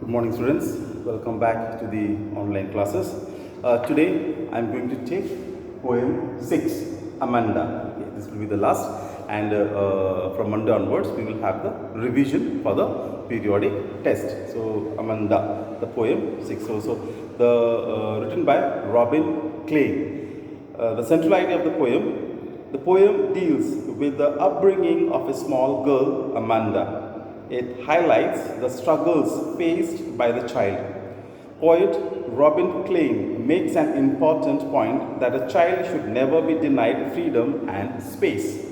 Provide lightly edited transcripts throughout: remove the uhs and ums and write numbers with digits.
Good morning, students. Welcome back to the online classes. Today, I am going to take poem 6, Amanda. Okay, this will be the last, and from Monday onwards, we will have the revision for the periodic test. So, Amanda, the poem 6. So the written by Robin Klein. The central idea of the poem deals with the upbringing of a small girl, Amanda. It highlights the struggles faced by the child. Poet Robin Klein makes an important point that a child should never be denied freedom and space.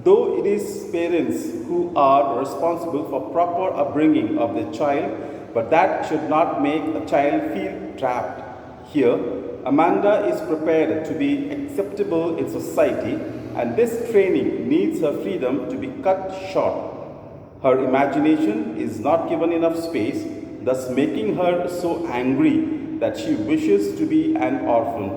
Though it is parents who are responsible for proper upbringing of their child, but that should not make a child feel trapped. Here, Amanda is prepared to be acceptable in society, and this training needs her freedom to be cut short. Her imagination is not given enough space, thus making her so angry that she wishes to be an orphan.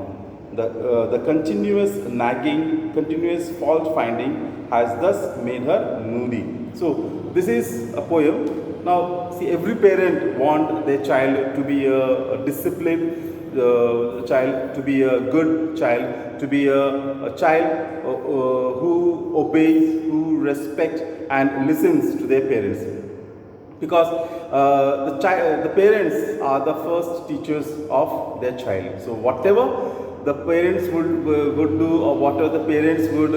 The continuous nagging, continuous fault finding has thus made her moody. So, this is a poem. Now, see, every parent wants their child to be a disciplined child, to be a good child, to be a child who obeys, who respects and listens to their parents. Because the parents are the first teachers of their child. So whatever the parents would do, or whatever the parents would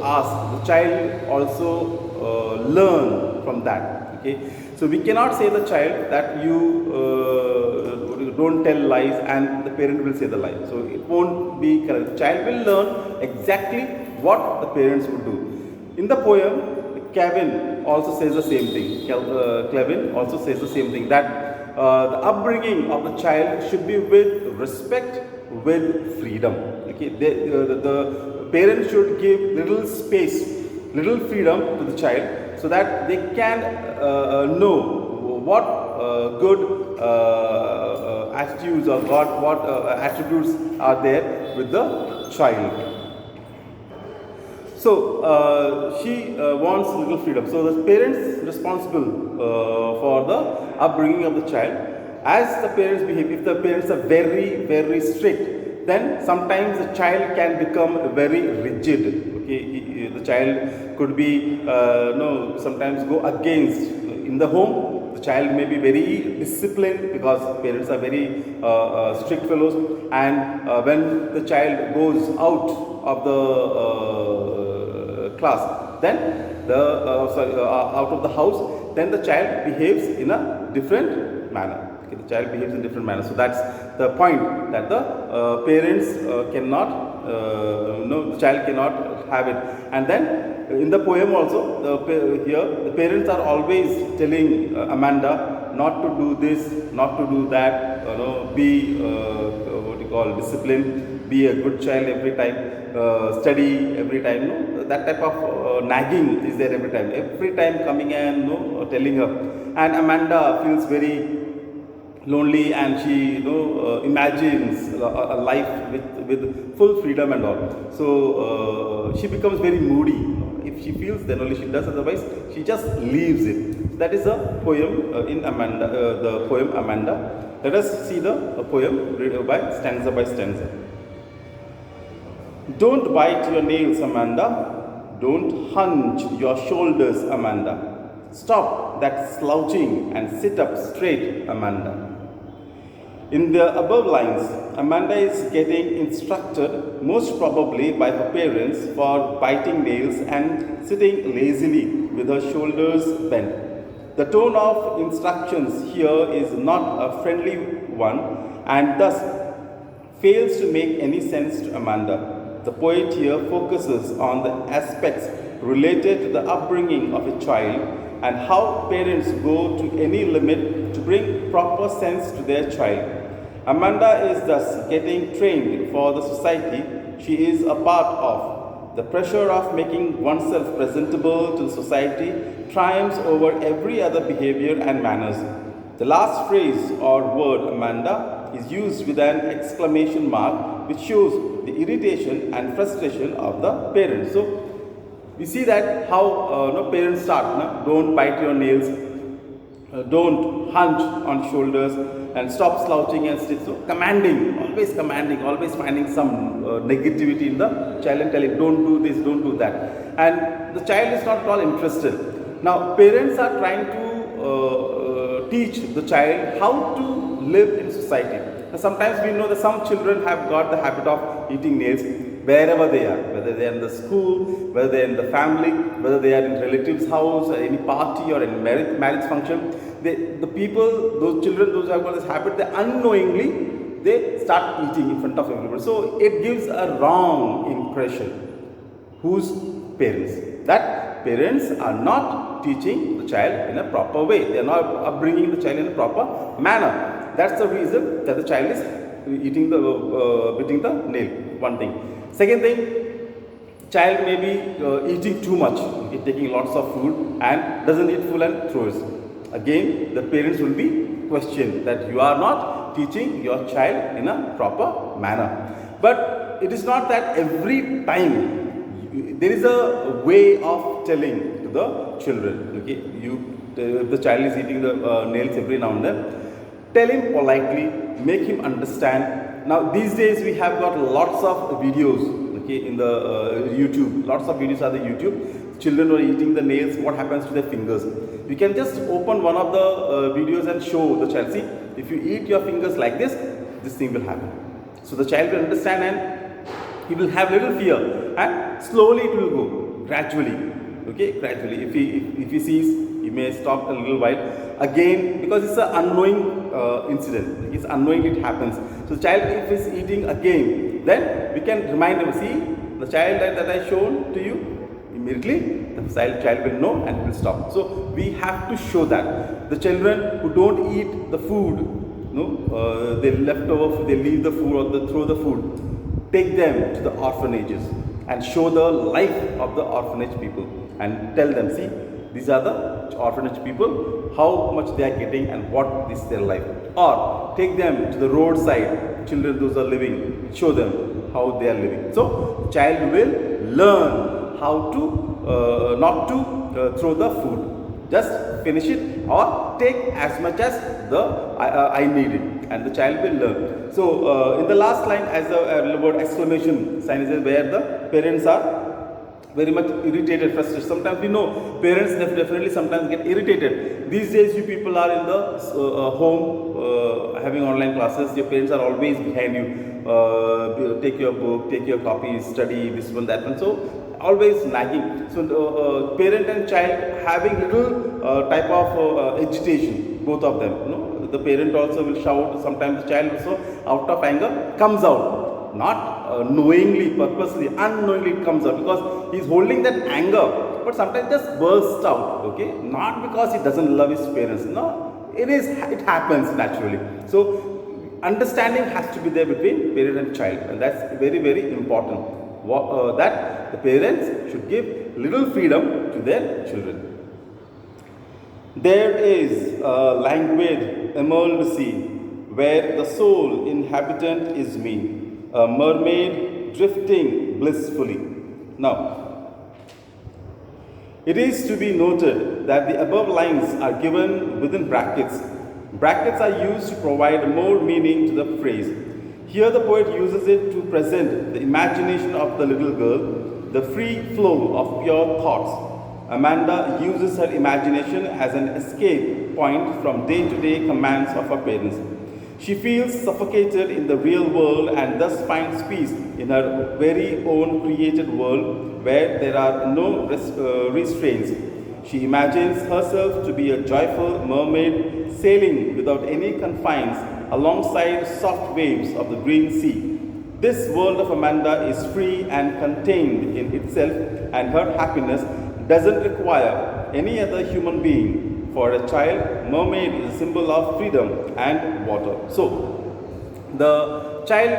ask, the child also learn from that. Okay, so we cannot say the child that you don't tell lies, and the parent will say the lie. So it won't be correct. The child will learn exactly what the parents would do. In the poem, Kevin also says the same thing. Kevin also says the same thing, that the upbringing of the child should be with respect, with freedom. Okay, the parents should give little space, little freedom to the child, so that they can know what good attitudes or what attributes are there with the child. So she wants little freedom. So the parents responsible for the upbringing of the child. As the parents behave, if the parents are very strict, then sometimes the child can become very rigid. Okay, the child could be sometimes go against in the home. The child may be very disciplined because parents are very strict fellows, and when the child goes out of the class, then out of the house, then the child behaves in a different manner. Okay, the child behaves in different manner. So that's the point, that the parents cannot, the child cannot have it. And then in the poem also, here the parents are always telling Amanda not to do this, not to do that. Be disciplined, be a good child every time, study every time. That type of nagging is there every time. Every time coming and telling her, and Amanda feels very lonely, and she imagines a life with full freedom and all. So she becomes very moody. If she feels, then only she does, otherwise she just leaves it. So that is a poem in Amanda, the poem Amanda. Let us see the poem read by stanza. Don't bite your nails, Amanda. Don't hunch your shoulders, Amanda. Stop that slouching and sit up straight, Amanda. In the above lines, Amanda is getting instructed, most probably by her parents, for biting nails and sitting lazily with her shoulders bent. The tone of instructions here is not a friendly one, and thus fails to make any sense to Amanda. The poet here focuses on the aspects related to the upbringing of a child and how parents go to any limit to bring proper sense to their child. Amanda is thus getting trained for the society she is a part of. The pressure of making oneself presentable to the society triumphs over every other behavior and manners. The last phrase or word, Amanda, is used with an exclamation mark, which shows the irritation and frustration of the parents. So we see that how parents start, don't bite your nails, don't hunch on shoulders and stop slouching and sit. So commanding, always finding some negativity in the child and telling, don't do this, don't do that. And the child is not at all interested. Now, parents are trying to teach the child how to live in society. Now, sometimes we know that some children have got the habit of eating nails wherever they are, whether they are in the school, whether they are in the family, whether they are in relatives' house, or any party or any marriage function. The people, those children, those who have got this habit, they unknowingly, they start eating in front of everybody. So it gives a wrong impression. Whose parents? That parents are not teaching the child in a proper way. They are not upbringing the child in a proper manner. That's the reason that the child is beating the nail. One thing. Second thing, child may be eating too much, taking lots of food and doesn't eat full and throws. Again, the parents will be questioned that you are not teaching your child in a proper manner. But it is not that every time. There is a way of telling to the children. Okay, if the child is eating the nails every now and then, tell him politely, make him understand. Now these days we have got lots of videos, okay, in the YouTube. Lots of videos are the YouTube. Children are eating the nails. What happens to their fingers? You can just open one of the videos and show the child. See, if you eat your fingers like this thing will happen. So the child will understand and he will have little fear, and slowly it will go gradually. Okay, gradually. If he sees, he may stop a little while. Again, because it's an unknowing incident. It's unknowingly it happens. So the child, if he's eating again, then we can remind him. See, the child that I shown to you. Immediately, the child will know and will stop. So we have to show that the children who don't eat the food, they leave the food or they throw the food. Take them to the orphanages and show the life of the orphanage people and tell them, see, these are the orphanage people, how much they are getting and what is their life. Or take them to the roadside, children those are living, show them how they are living. So child will learn how to not to throw the food, just finish it or take as much as I need it, and the child will learn. So in the last line, as the word exclamation sign is where the parents are very much irritated, frustrated. Sometimes we know parents definitely sometimes get irritated. These days you people are in the home having online classes. Your parents are always behind you. Take your book, take your copies, study this one, that one. So always nagging. So parent and child having little type of agitation, both of them. The parent also will shout. Sometimes the child also, out of anger, comes out. Not knowingly, purposely, unknowingly it comes out because he is holding that anger, but sometimes just bursts out. Okay, not because he doesn't love his parents. No, it happens naturally. So understanding has to be there between parent and child, and that's very, very important. That the parents should give little freedom to their children. There is a languid emerald sea where the sole inhabitant is me, a mermaid drifting blissfully. Now, it is to be noted that the above lines are given within brackets. Brackets are used to provide more meaning to the phrase. Here the poet uses it to present the imagination of the little girl, the free flow of pure thoughts. Amanda uses her imagination as an escape point from day-to-day commands of her parents. She feels suffocated in the real world and thus finds peace in her very own created world where there are no restraints. She imagines herself to be a joyful mermaid sailing without any confines alongside soft waves of the green sea. This world of Amanda is free and contained in itself, and her happiness doesn't require any other human being. For a child, mermaid is a symbol of freedom and water. So, the child,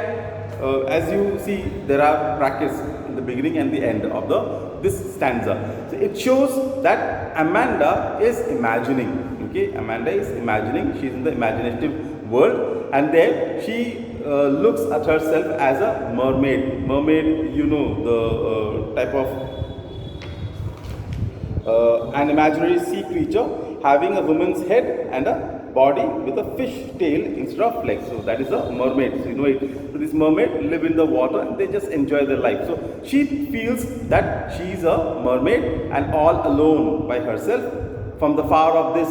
as you see, there are brackets in the beginning and the end of this stanza. So, it shows that Amanda is imagining. Okay, Amanda is imagining. She is in the imaginative world, and there she looks at herself as a mermaid. Mermaid, the type of an imaginary sea creature having a woman's head and a body with a fish tail instead of legs. So that is a mermaid. So you know it. So this mermaid live in the water and they just enjoy their life. So she feels that she is a mermaid and all alone by herself from the far of this,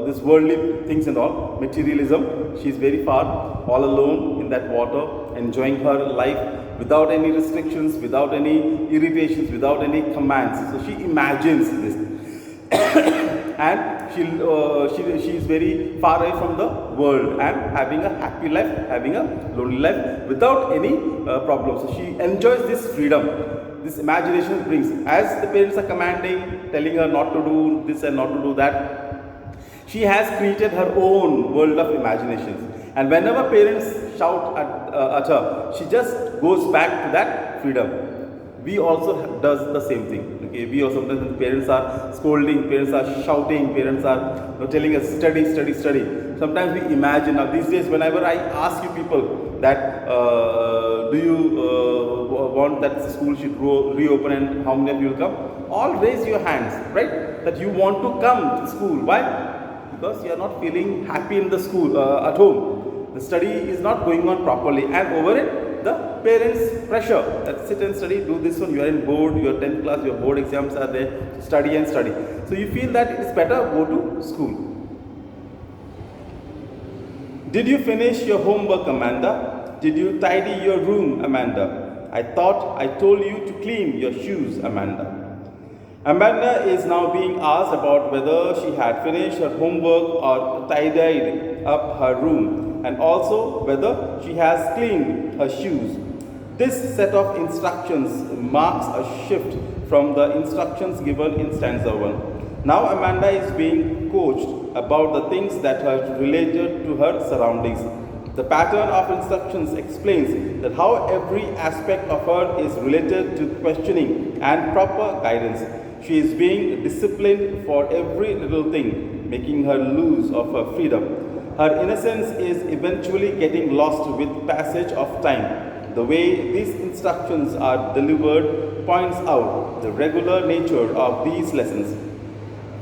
this worldly things and all, materialism. She is very far, all alone in that water, enjoying her life without any restrictions, without any irritations, without any commands. So she imagines this. And she is very far away from the world and having a happy life, having a lonely life without any problems. So she enjoys this freedom, this imagination brings. As the parents are commanding, telling her not to do this and not to do that, she has created her own world of imaginations. And whenever parents shout at her, she just goes back to that freedom. We also does the same thing. Okay, we also sometimes parents are scolding, parents are shouting, parents are telling us study, study, study. Sometimes we imagine. Now these days, whenever I ask you people that do you want that the school should reopen and how many of you will come, all raise your hands, right? That you want to come to school. Why? Because you are not feeling happy in the school at home. The study is not going on properly, and over it, the parents pressure that sit and study, do this one, you are in board, your 10th class, your board exams are there, study and study. So you feel that it is better go to school. Did you finish your homework, Amanda? Did you tidy your room, Amanda? I thought I told you to clean your shoes, Amanda. Amanda is now being asked about whether she had finished her homework or tidied up her room, and also whether she has cleaned her shoes. This set of instructions marks a shift from the instructions given in stanza 1. Now Amanda is being coached about the things that are related to her surroundings. The pattern of instructions explains that how every aspect of her is related to questioning and proper guidance. She is being disciplined for every little thing, making her lose of her freedom. Her innocence is eventually getting lost with passage of time. The way these instructions are delivered points out the regular nature of these lessons.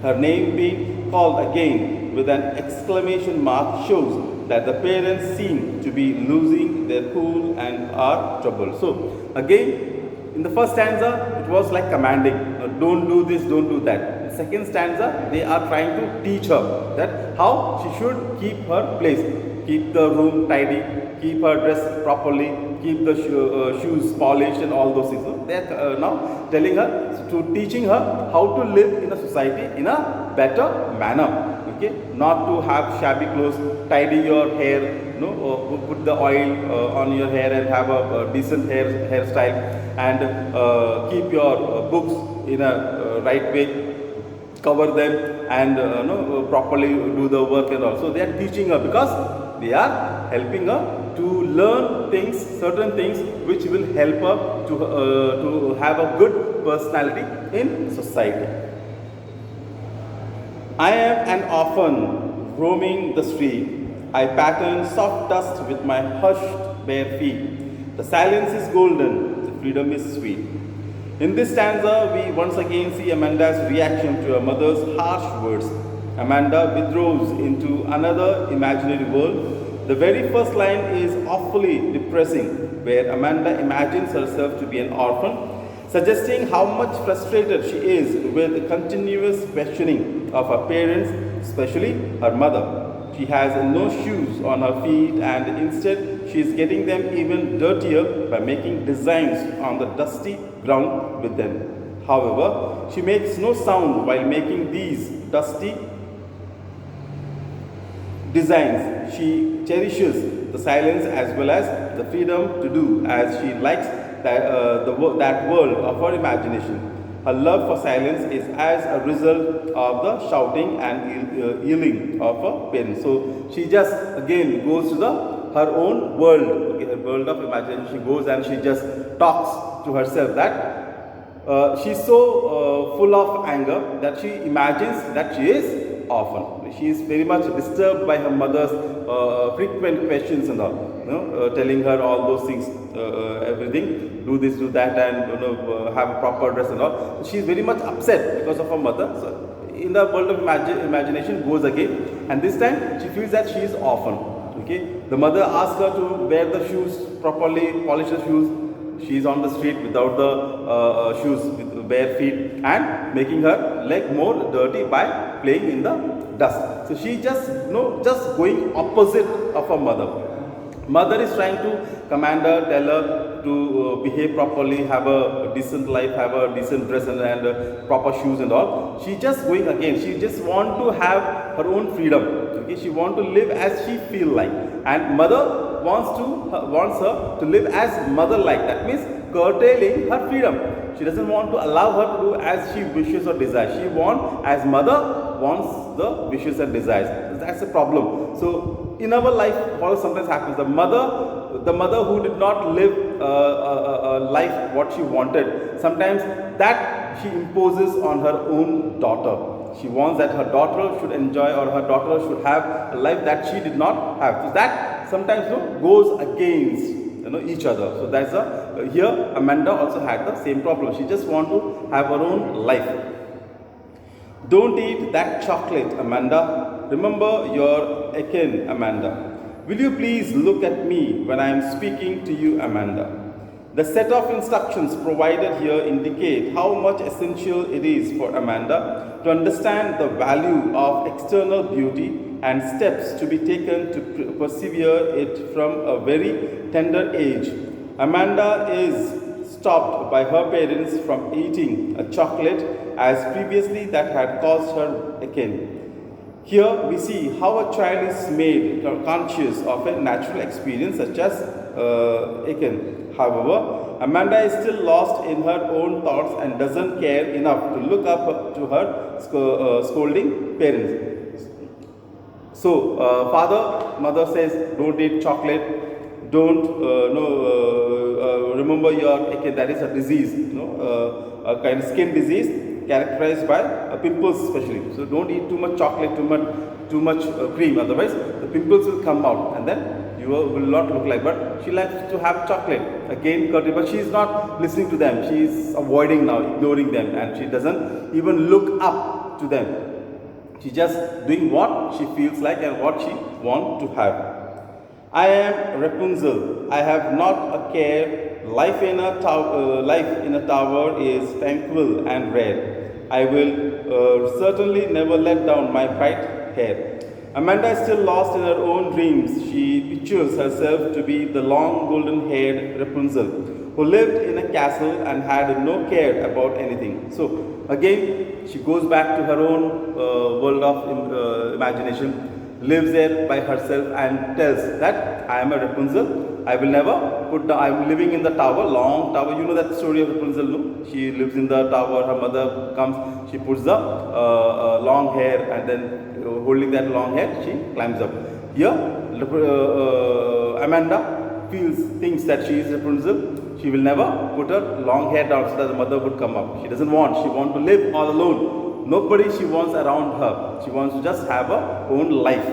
Her name being called again with an exclamation mark shows that the parents seem to be losing their cool and are troubled. So again, in the first stanza, it was like commanding, don't do this, don't do that. In the second stanza, they are trying to teach her that how she should keep her place, keep the room tidy, keep her dress properly, keep the shoes polished and all those things. So they are now telling her, teaching her how to live in a society in a better manner. Okay, not to have shabby clothes, tidy your hair, put the oil on your hair and have a decent hairstyle, and keep your books in a right way, cover them, and properly do the work and all. So they are teaching her because they are helping her to learn things, certain things which will help her to have a good personality in society. I am an orphan roaming the street. I pattern soft dust with my hushed bare feet. The silence is golden, the freedom is sweet. In this stanza, we once again see Amanda's reaction to her mother's harsh words. Amanda withdraws into another imaginary world. The very first line is awfully depressing, where Amanda imagines herself to be an orphan, suggesting how much frustrated she is with the continuous questioning of her parents, especially her mother. She has no shoes on her feet, and instead she is getting them even dirtier by making designs on the dusty ground with them. However, she makes no sound while making these dusty designs. She cherishes the silence as well as the freedom to do as she likes that world of her imagination. Her love for silence is as a result of the shouting and yelling of her parents. So she just again goes to her own world, her world of imagination. She goes and she just talks to herself that she's so full of anger that she imagines that she is often. She is very much disturbed by her mother's frequent questions and all, telling her all those things, everything, do this, do that, and have a proper dress and all. She is very much upset because of her mother. So in the world of imagination goes again, and this time she feels that she is orphan. Okay, the mother asks her to wear the shoes properly, polish the shoes. She is on the street without the shoes, with bare feet, and making her leg more dirty by playing in the dust. So she just just going opposite of her mother. Mother is trying to command her, tell her to behave properly, have a decent life, have a decent dress and proper shoes and all. She just going again. She just want to have her own freedom. Okay, she want to live as she feel like, and mother wants her to live as mother like. That means curtailing her freedom. She doesn't want to allow her to do as she wishes or desires. She wants as mother wants the wishes and desires. That's a problem. So in our life, what sometimes happens, the mother who did not live a life what she wanted, sometimes that she imposes on her own daughter. She wants that her daughter should enjoy, or her daughter should have a life that she did not have. So that sometimes goes against each other. So that's here Amanda also had the same problem. She just want to have her own life. Don't eat that chocolate, Amanda. Remember your akin, Amanda. Will you please look at me when I am speaking to you, Amanda? The set of instructions provided here indicate how much essential it is for Amanda to understand the value of external beauty and steps to be taken to persevere it from a very tender age. Amanda is stopped by her parents from eating a chocolate as previously that had caused her akin. Here we see how a child is made conscious of a natural experience such as akin. However, Amanda is still lost in her own thoughts and doesn't care enough to look up to her scolding parents. So, mother says, don't eat chocolate, don't remember your akin, that is a disease, a kind of skin disease characterized by pimples especially. So don't eat too much chocolate, too much cream, otherwise the pimples will come out and then you will not look like. But she likes to have chocolate, again curtain, but she is not listening to them. She is avoiding now, ignoring them, and she doesn't even look up to them. She just doing what she feels like and what she wants to have. I am Rapunzel. I have not a care. Life in a tower is tranquil and rare. I will certainly never let down my bright hair. Amanda is still lost in her own dreams. She pictures herself to be the long golden-haired Rapunzel who lived in a castle and had no care about anything. So again, she goes back to her own world of imagination, lives there by herself and tells that I am a Rapunzel. I will never put I am living in the tower, long tower. You know that story of Rapunzel, no? She lives in the tower, her mother comes, she puts the long hair, and then holding that long hair, she climbs up. Here, Amanda thinks that she is Rapunzel. She will never put her long hair down so that the mother would come up. She doesn't want. She wants to live all alone. Nobody she wants around her. She wants to just have her own life.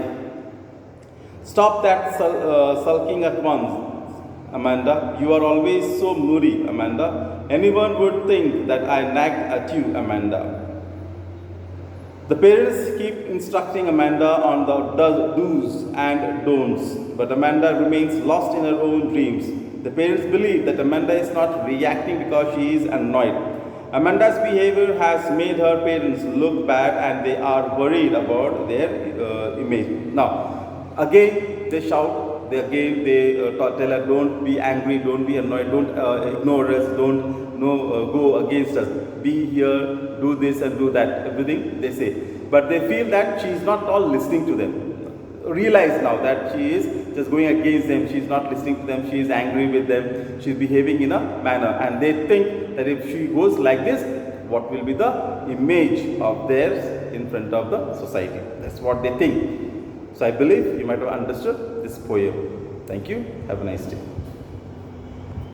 Stop that sulking at once, Amanda. You are always so moody, Amanda. Anyone would think that I nagged at you, Amanda. The parents keep instructing Amanda on the do's and don'ts, but Amanda remains lost in her own dreams. The parents believe that Amanda is not reacting because she is annoyed. Amanda's behavior has made her parents look bad and they are worried about their image. Now, again they shout, they tell her, don't be angry, don't be annoyed, don't ignore us, don't go against us, be here, do this and do that, everything they say. But they feel that she is not all listening to them. Realize now that she is just going against them, she is not listening to them, she is angry with them, she is behaving in a manner, and they think that if she goes like this, what will be the image of theirs in front of the society. That's what they think. So I believe you might have understood this poem. Thank you. Have a nice day.